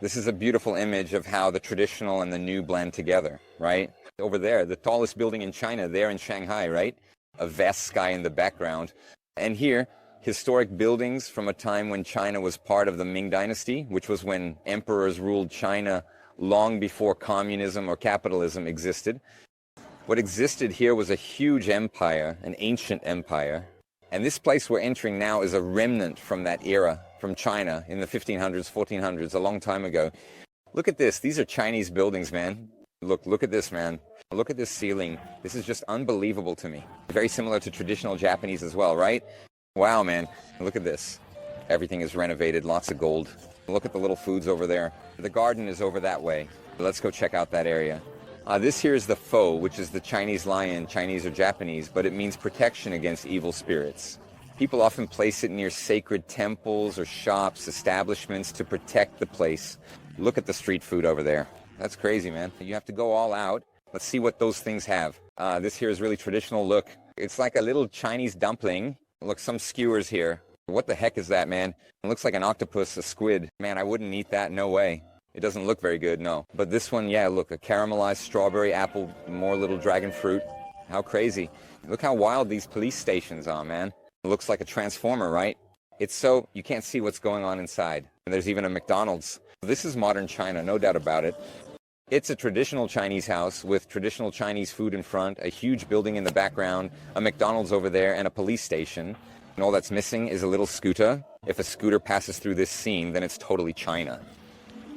This is a beautiful image of how the traditional and the new blend together, right? Over there, the tallest building in China, there in Shanghai, right? A vast sky in the background. And here, historic buildings from a time when China was part of the Ming Dynasty, which was when emperors ruled China long before communism or capitalism existed. What existed here was a huge empire, an ancient empire. And this place we're entering now is a remnant from that era, from China in the 1500s, 1400s, a long time ago. Look at this. These are Chinese buildings, man. Look at this, man. Look at this ceiling. This is just unbelievable to me. Very similar to traditional Japanese as well, right? Wow, man. Look at this. Everything is renovated, lots of gold. Look at the little foods over there. The garden is over that way. Let's go check out that area. This here is the Fo, which is the Chinese lion, Chinese or Japanese, but it means protection against evil spirits. People often place it near sacred temples or shops, establishments to protect the place. Look at the street food over there. That's crazy, man. You have to go all out. Let's see what those things have. This here is really traditional. Look, it's like a little Chinese dumpling. Look, some skewers here. What the heck is that, man? It looks like an octopus, a squid. Man, I wouldn't eat that, no way. It doesn't look very good, no. But this one, yeah, look, a caramelized strawberry, apple, more little dragon fruit. How crazy. Look how wild these police stations are, man. It looks like a transformer, right? It's so, you can't see what's going on inside. And there's even a McDonald's. This is modern China, no doubt about it. It's a traditional Chinese house with traditional Chinese food in front, a huge building in the background, a McDonald's over there, and a police station. And all that's missing is a little scooter. If a scooter passes through this scene, then it's totally China.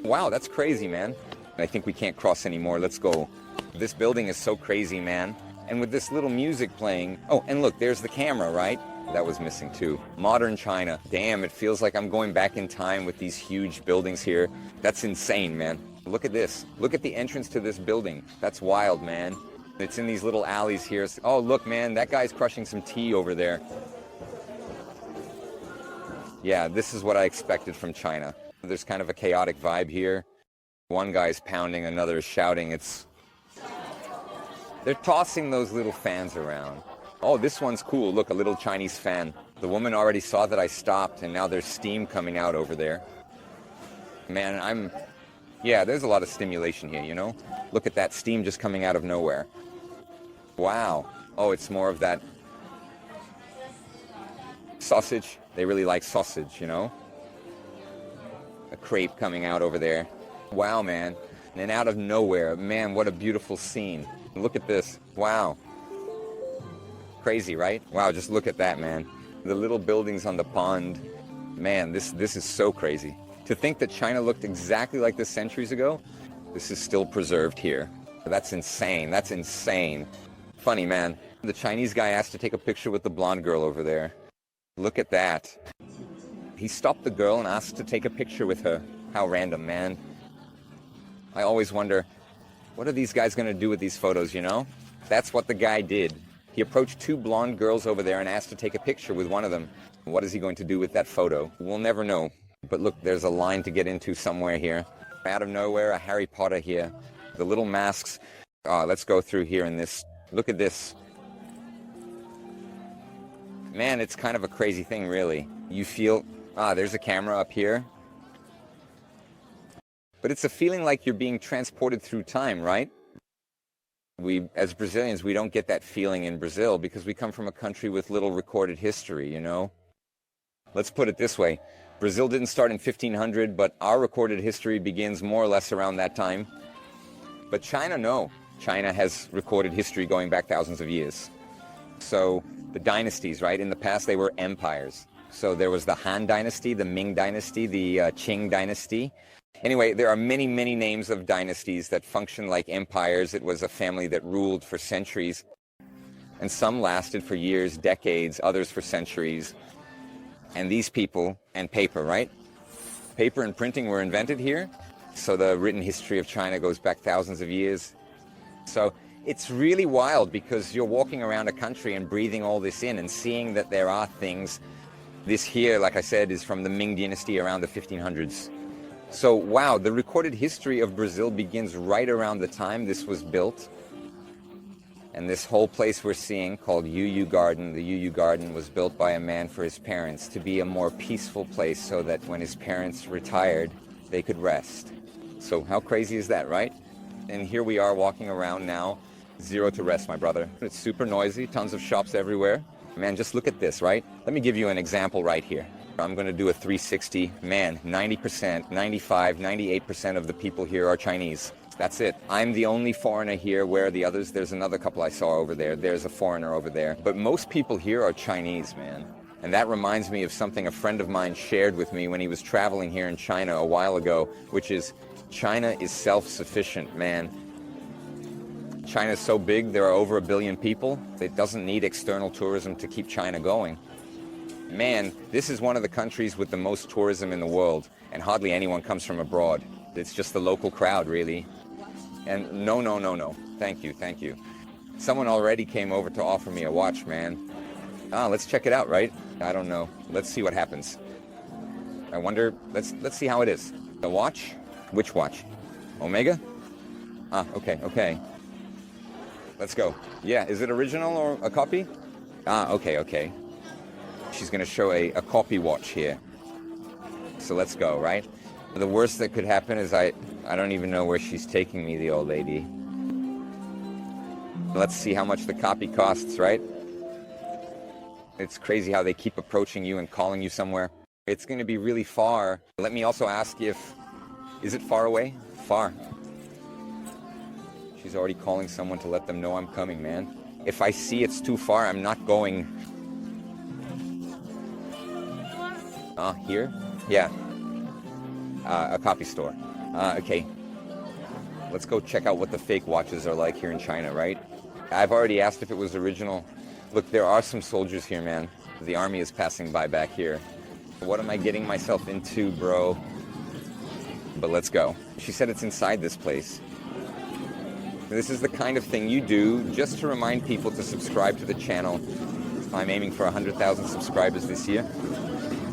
Wow, that's crazy, man. I think we can't cross anymore. Let's go. This building is so crazy, man. And with this little music playing... Oh, and look, there's the camera, right? That was missing too. Modern China. Damn, it feels like I'm going back in time with these huge buildings here. That's insane, man. Look at this. Look at the entrance to this building. That's wild, man. It's in these little alleys here. Oh, look, man, that guy's crushing some tea over there. Yeah, this is what I expected from China. There's kind of a chaotic vibe here. One guy's pounding, another is shouting. They're tossing those little fans around. Oh, this one's cool. Look, a little Chinese fan. The woman already saw that I stopped, and now there's steam coming out over there. Man, yeah, there's a lot of stimulation here, you know? Look at that steam just coming out of nowhere. Wow. Oh, it's more of that sausage. They really like sausage, you know? A crepe coming out over there. Wow, man. And out of nowhere, man, what a beautiful scene. Look at this. Wow. Crazy, right? Wow, just look at that, man. The little buildings on the pond. Man, this is so crazy. To think that China looked exactly like this centuries ago, this is still preserved here. That's insane. That's insane. Funny, man. The Chinese guy asked to take a picture with the blonde girl over there. Look at that. He stopped the girl and asked to take a picture with her. How random, man. I always wonder, what are these guys going to do with these photos, you know? That's what the guy did. He approached two blonde girls over there and asked to take a picture with one of them. What is he going to do with that photo? We'll never know. But look, there's a line to get into somewhere here. Out of nowhere, a Harry Potter here. The little masks. Let's go through here in this. Look at this. Man, it's kind of a crazy thing, really. You feel... there's a camera up here. But it's a feeling like you're being transported through time, right? We, as Brazilians, we don't get that feeling in Brazil because we come from a country with little recorded history, you know? Let's put it this way. Brazil didn't start in 1500, but our recorded history begins more or less around that time. But China, no. China has recorded history going back thousands of years. So the dynasties, right? In the past, they were empires. So there was the Han Dynasty, the Ming Dynasty, the Qing Dynasty. Anyway, there are many, many names of dynasties that function like empires. It was a family that ruled for centuries. And some lasted for years, decades, others for centuries. And these people, and paper, right? Paper and printing were invented here. So the written history of China goes back thousands of years. So it's really wild because you're walking around a country and breathing all this in and seeing that there are things. This here, like I said, is from the Ming Dynasty around the 1500s. So, wow, the recorded history of Brazil begins right around the time this was built. And this whole place we're seeing, called Yuyu Garden, the Yuyu Garden was built by a man for his parents to be a more peaceful place so that when his parents retired, they could rest. So how crazy is that, right? And here we are walking around now, zero to rest, my brother. It's super noisy, tons of shops everywhere. Man, just look at this, right? Let me give you an example right here. I'm going to do a 360. Man, 90%, 95, 98% of the people here are Chinese. That's it. I'm the only foreigner here. Where are the others? There's another couple I saw over there. There's a foreigner over there. But most people here are Chinese, man. And that reminds me of something a friend of mine shared with me when he was traveling here in China a while ago, which is China is self-sufficient, man. China is so big, there are over 1 billion people. It doesn't need external tourism to keep China going. Man, this is one of the countries with the most tourism in the world, and hardly anyone comes from abroad. It's just the local crowd, really. And no. Thank you. Someone already came over to offer me a watch, man. Let's check it out, right? I don't know. Let's see what happens. I wonder, let's see how it is. The watch? Which watch? Omega? Okay. Let's go. Yeah, is it original or a copy? Okay. She's gonna show a copy watch here. So let's go, right? The worst that could happen is I don't even know where she's taking me, the old lady. Let's see how much the copy costs, right? It's crazy how they keep approaching you and calling you somewhere. It's gonna be really far. Let me also ask is it far away? Far. She's already calling someone to let them know I'm coming, man. If I see it's too far, I'm not going. Here? Yeah. A copy store. Okay. Let's go check out what the fake watches are like here in China, right? I've already asked if it was original. Look, there are some soldiers here, man. The army is passing by back here. What am I getting myself into, bro? But let's go. She said it's inside this place. This is the kind of thing you do just to remind people to subscribe to the channel. I'm aiming for 100,000 subscribers this year.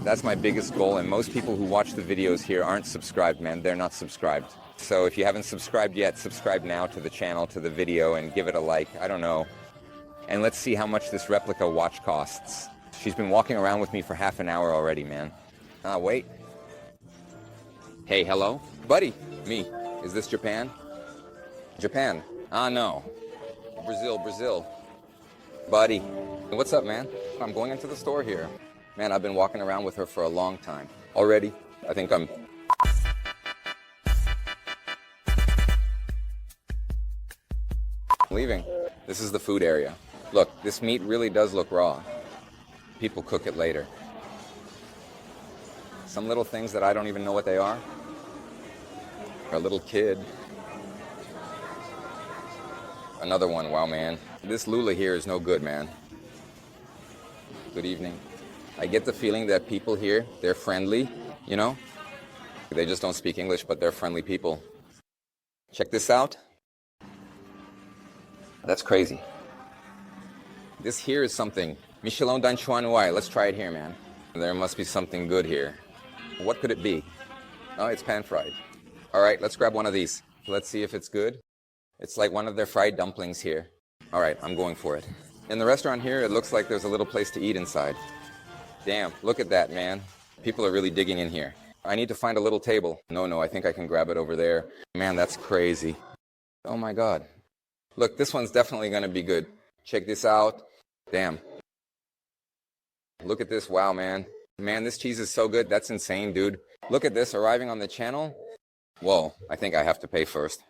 That's my biggest goal, and most people who watch the videos here aren't subscribed, man. They're not subscribed. So if you haven't subscribed yet, subscribe now to the channel, to the video, and give it a like. I don't know. And let's see how much this replica watch costs. She's been walking around with me for half an hour already, man. Wait. Hey, hello? Buddy. Me. Is this Japan? Japan. No. Brazil. Buddy. What's up, man? I'm going into the store here. Man, I've been walking around with her for a long time. Already, I think I'm leaving. This is the food area. Look, this meat really does look raw. People cook it later. Some little things that I don't even know what they are. A little kid. Another one, wow, man. This Lula here is no good, man. Good evening. I get the feeling that people here, they're friendly, you know? They just don't speak English, but they're friendly people. Check this out. That's crazy. This here is something. Michelin Dan Chuan Wai. Let's try it here, man. There must be something good here. What could it be? Oh, it's pan-fried. All right, let's grab one of these. Let's see if it's good. It's like one of their fried dumplings here. All right, I'm going for it. In the restaurant here, it looks like there's a little place to eat inside. Damn, look at that, man. People are really digging in here. I need to find a little table. No, I think I can grab it over there. Man, that's crazy. Oh my God. Look, this one's definitely gonna be good. Check this out. Damn. Look at this, wow, man. Man, this cheese is so good, that's insane, dude. Look at this, arriving on the channel. Whoa, I think I have to pay first.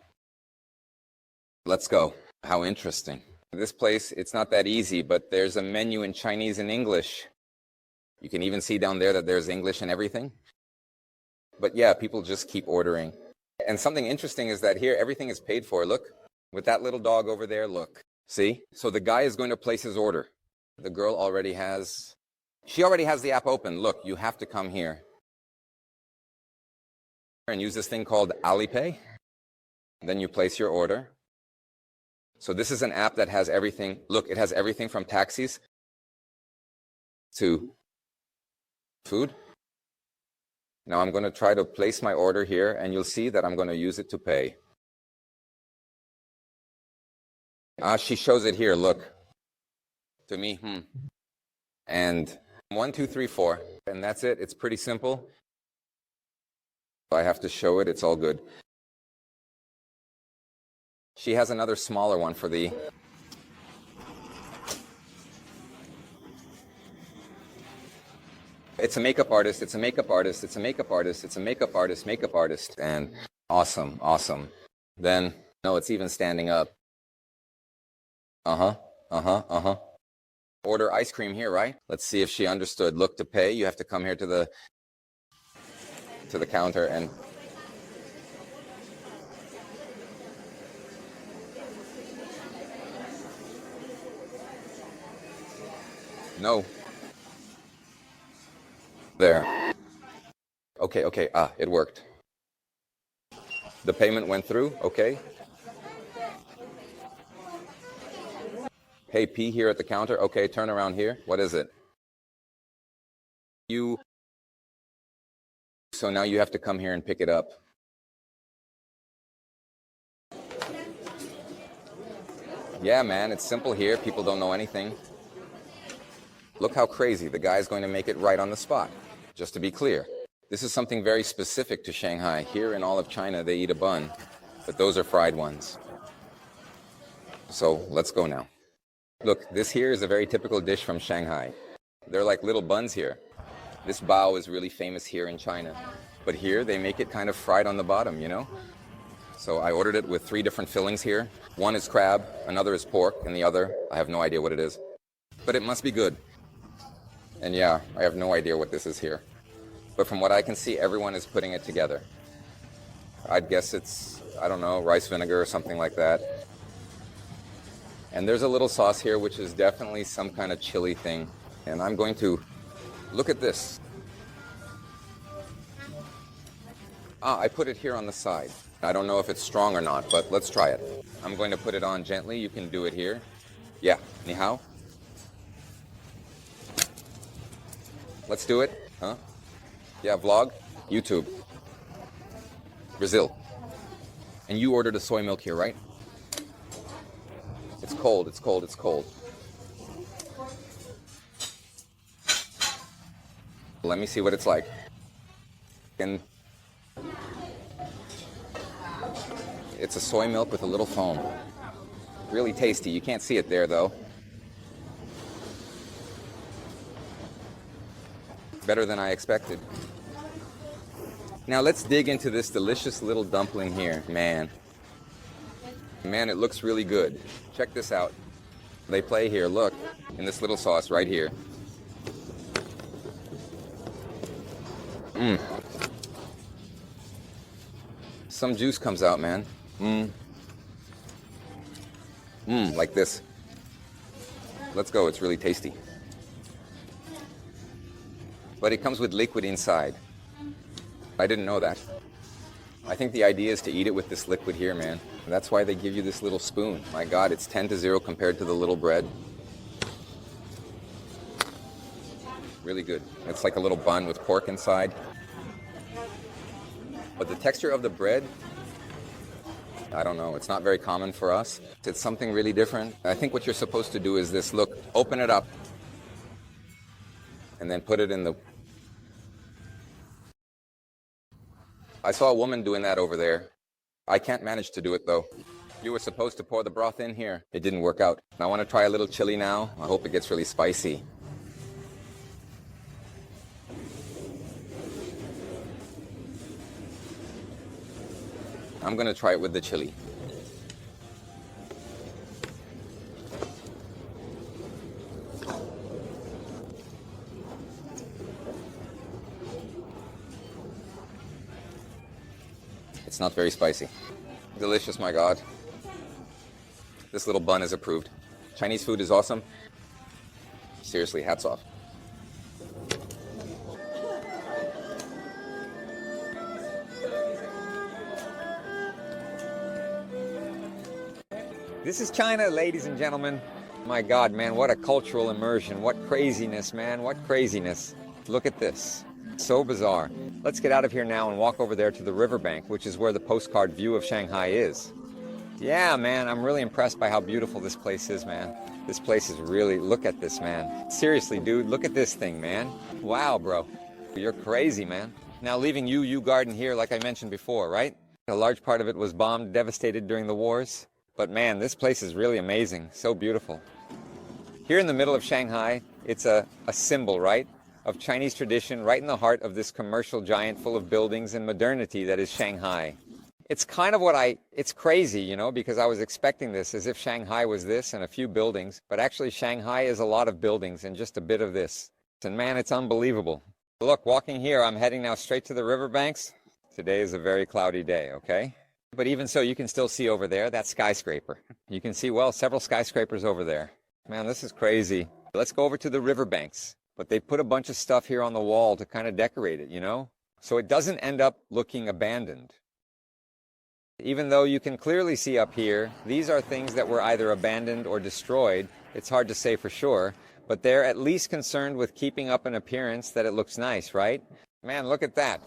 Let's go. How interesting. This place, it's not that easy, but there's a menu in Chinese and English. You can even see down there that there's English and everything. But yeah, people just keep ordering. And something interesting is that here, everything is paid for. Look, with that little dog over there, look. See? So the guy is going to place his order. The girl already has... She already has the app open. Look, you have to come here. And use this thing called Alipay. Then you place your order. So this is an app that has everything. Look, it has everything from taxis to food. Now I'm going to try to place my order here, and you'll see that I'm going to use it to pay. She shows it here, look. To me, And 1, 2, 3, 4. And that's it. It's pretty simple. I have to show it. It's all good. She has another smaller one for the... It's a makeup artist, it's a makeup artist, it's a makeup artist, it's a makeup artist, makeup artist. And awesome, awesome. Then, no, it's even standing up. Order ice cream here, right? Let's see if she understood. Look, to pay, you have to come here to the counter and... No. There. Okay, it worked. The payment went through, okay. Hey, P here at the counter. Okay, turn around here. What is it? So now you have to come here and pick it up. Yeah, man, it's simple here. People don't know anything. Look how crazy. The guy's going to make it right on the spot. Just to be clear, this is something very specific to Shanghai. Here in all of China, they eat a bun, but those are fried ones. So let's go now. Look, this here is a very typical dish from Shanghai. They're like little buns here. This bao is really famous here in China. But here, they make it kind of fried on the bottom, you know? So I ordered it with 3 different fillings here. One is crab, another is pork, and the other, I have no idea what it is. But it must be good. And yeah, I have no idea what this is here. But from what I can see, everyone is putting it together. I'd guess it's, I don't know, rice vinegar or something like that. And there's a little sauce here, which is definitely some kind of chili thing. And I'm going to look at this. I put it here on the side. I don't know if it's strong or not, but let's try it. I'm going to put it on gently. You can do it here. Yeah, ni hao. Let's do it. Huh? Yeah, vlog. YouTube. Brazil. And you ordered a soy milk here, right? It's cold, it's cold, it's cold. Let me see what it's like. And it's a soy milk with a little foam. Really tasty. You can't see it there, though. Better than I expected. Now let's dig into this delicious little dumpling here. Man, it looks really good. Check this out. They play here, look, in this little sauce right here. Some juice comes out, man. Like this. Let's go, it's really tasty. But it comes with liquid inside. I didn't know that. I think the idea is to eat it with this liquid here, man. And that's why they give you this little spoon. My God, it's 10-0 compared to the little bread. Really good. It's like a little bun with pork inside. But the texture of the bread, I don't know. It's not very common for us. It's something really different. I think what you're supposed to do is this. Look, open it up. And then put it in the... I saw a woman doing that over there. I can't manage to do it, though. You were supposed to pour the broth in here. It didn't work out. I want to try a little chili now. I hope it gets really spicy. I'm going to try it with the chili. It's not very spicy. Delicious, my God. This little bun is approved. Chinese food is awesome. Seriously, hats off. This is China, ladies and gentlemen. My God, man, what a cultural immersion. What craziness, man, what craziness. Look at this. So bizarre. Let's get out of here now and walk over there to the riverbank, which is where the postcard view of Shanghai is. Yeah, man, I'm really impressed by how beautiful this place is, man. This place is really, look at this, man. Seriously, dude, look at this thing, man. Wow, bro. You're crazy, man. Now leaving Yuyu Garden here, like I mentioned before, right? A large part of it was bombed, devastated during the wars. But man, this place is really amazing, so beautiful. Here in the middle of Shanghai, it's a symbol, right, of Chinese tradition, right in the heart of this commercial giant full of buildings and modernity that is Shanghai. It's kind of it's crazy, you know, because I was expecting this as if Shanghai was this and a few buildings, but actually Shanghai is a lot of buildings and just a bit of this. And man, it's unbelievable. Look, walking here, I'm heading now straight to the riverbanks. Today is a very cloudy day, okay? But even so, you can still see over there that skyscraper. You can see, well, several skyscrapers over there. Man, this is crazy. Let's go over to the riverbanks. But they put a bunch of stuff here on the wall to kind of decorate it, you know? So it doesn't end up looking abandoned. Even though you can clearly see up here, these are things that were either abandoned or destroyed. It's hard to say for sure, but they're at least concerned with keeping up an appearance that it looks nice, right? Man, look at that.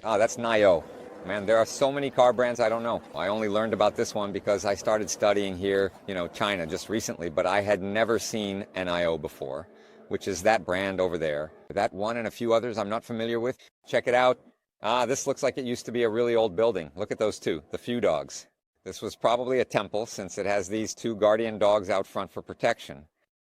Oh, that's Nio. Man, there are so many car brands I don't know. I only learned about this one because I started studying here, you know, China just recently, but I had never seen NIO before, which is that brand over there. That one and a few others I'm not familiar with. Check it out. This looks like it used to be a really old building. Look at those two, the Few Dogs. This was probably a temple since it has these two guardian dogs out front for protection.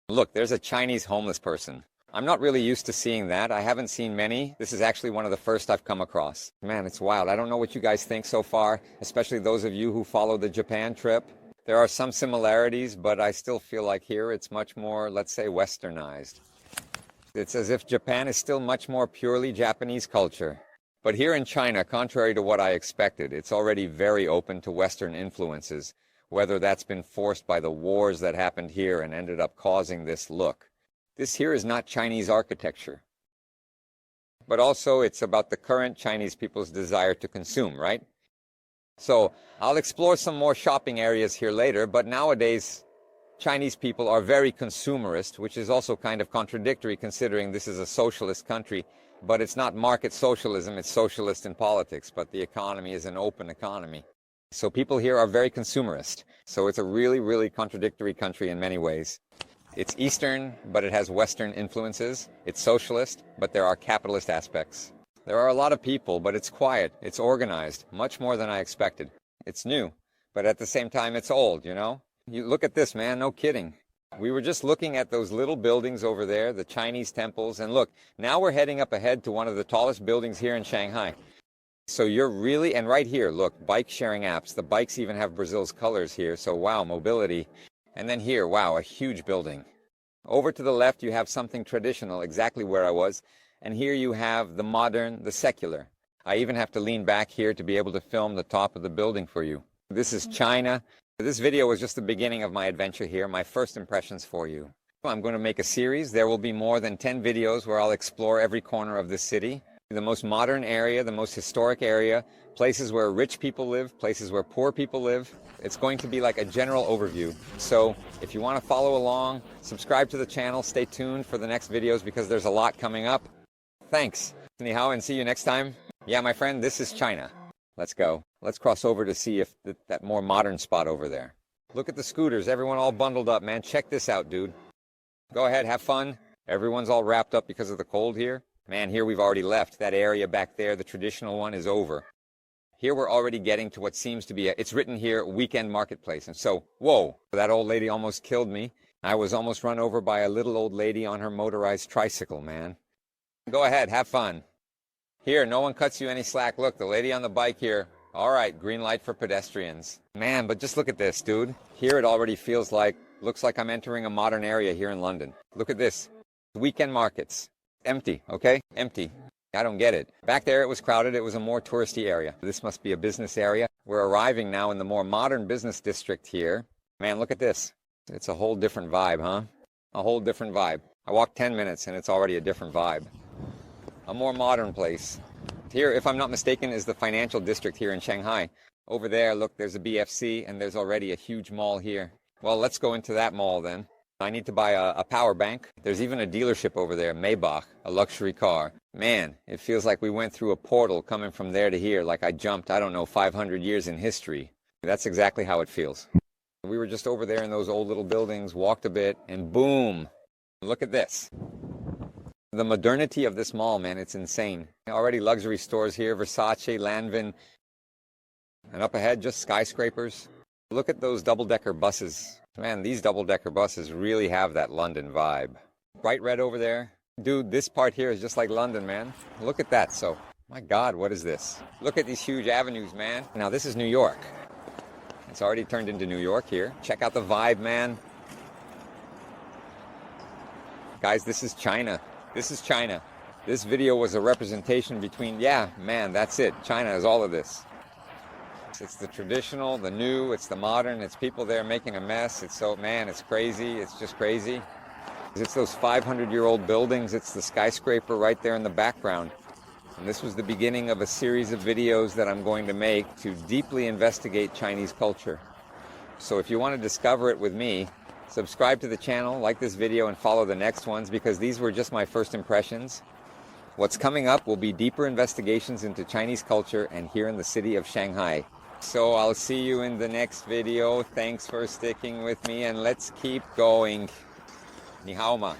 Look, there's a Chinese homeless person. I'm not really used to seeing that. I haven't seen many. This is actually one of the first I've come across. Man, it's wild. I don't know what you guys think so far, especially those of you who follow the Japan trip. There are some similarities, but I still feel like here it's much more, let's say, westernized. It's as if Japan is still much more purely Japanese culture. But here in China, contrary to what I expected, it's already very open to Western influences, whether that's been forced by the wars that happened here and ended up causing this look. This here is not Chinese architecture. But also it's about the current Chinese people's desire to consume, right? So I'll explore some more shopping areas here later, but nowadays Chinese people are very consumerist, which is also kind of contradictory considering this is a socialist country. But it's not market socialism, it's socialist in politics, but the economy is an open economy. So people here are very consumerist. So it's a really, really contradictory country in many ways. It's Eastern, but it has Western influences. It's socialist, but there are capitalist aspects. There are a lot of people, but it's quiet. It's organized, much more than I expected. It's new, but at the same time, it's old, you know? You look at this, man, no kidding. We were just looking at those little buildings over there, the Chinese temples, and look, now we're heading up ahead to one of the tallest buildings here in Shanghai. So you're really, and right here, look, bike sharing apps. The bikes even have Brazil's colors here, so wow, mobility. And then here, wow, a huge building. Over to the left, you have something traditional, exactly where I was. And here you have the modern, the secular. I even have to lean back here to be able to film the top of the building for you. This is China. This video was just the beginning of my adventure here, my first impressions for you. I'm going to make a series. There will be more than 10 videos where I'll explore every corner of this city. The most modern area, the most historic area, places where rich people live, places where poor people live. It's going to be like a general overview. So if you want to follow along, subscribe to the channel, stay tuned for the next videos because there's a lot coming up. Thanks. Ni hao and see you next time. Yeah, my friend, this is China. Let's go. Let's cross over to see if that more modern spot over there. Look at the scooters, everyone all bundled up, man. Check this out, dude. Go ahead, have fun. Everyone's all wrapped up because of the cold here. Man, here we've already left. That area back there, the traditional one, is over. Here we're already getting to what seems to be it's written here, weekend marketplace. And so, whoa, that old lady almost killed me. I was almost run over by a little old lady on her motorized tricycle, man. Go ahead, have fun. Here, no one cuts you any slack. Look, the lady on the bike here. All right, green light for pedestrians. Man, but just look at this, dude. Here it already feels like, looks like I'm entering a modern area here in London. Look at this. Weekend markets. Empty, okay? Empty. I don't get it. Back there it was crowded. It was a more touristy area. This must be a business area. We're arriving now in the more modern business district here. Man, look at this. It's a whole different vibe, huh? A whole different vibe. I walked 10 minutes and it's already a different vibe. A more modern place. Here, if I'm not mistaken, is the financial district here in Shanghai. Over there, look, there's a BFC and there's already a huge mall here. Well, let's go into that mall then. I need to buy a power bank. There's even a dealership over there, Maybach, a luxury car. Man, it feels like we went through a portal coming from there to here, like I jumped, I don't know, 500 years in history. That's exactly how it feels. We were just over there in those old little buildings, walked a bit, and boom, look at this. The modernity of this mall, man, it's insane. Already luxury stores here, Versace, Lanvin, and up ahead, just skyscrapers. Look at those double-decker buses. Man, these double-decker buses really have that London vibe. Bright red over there. Dude, this part here is just like London, man. Look at that. So, my God, what is this? Look at these huge avenues, man. Now, this is New York. It's already turned into New York here. Check out the vibe, man. Guys, this is China. This is China. This video was a representation between, yeah, man, that's it. China is all of this. It's the traditional, the new, it's the modern, it's people there making a mess. It's so, man, it's crazy. It's just crazy. It's those 500-year-old buildings. It's the skyscraper right there in the background. And this was the beginning of a series of videos that I'm going to make to deeply investigate Chinese culture. So if you want to discover it with me, subscribe to the channel, like this video, and follow the next ones, because these were just my first impressions. What's coming up will be deeper investigations into Chinese culture and here in the city of Shanghai. So I'll see you in the next video. Thanks for sticking with me, and let's keep going. 你好吗？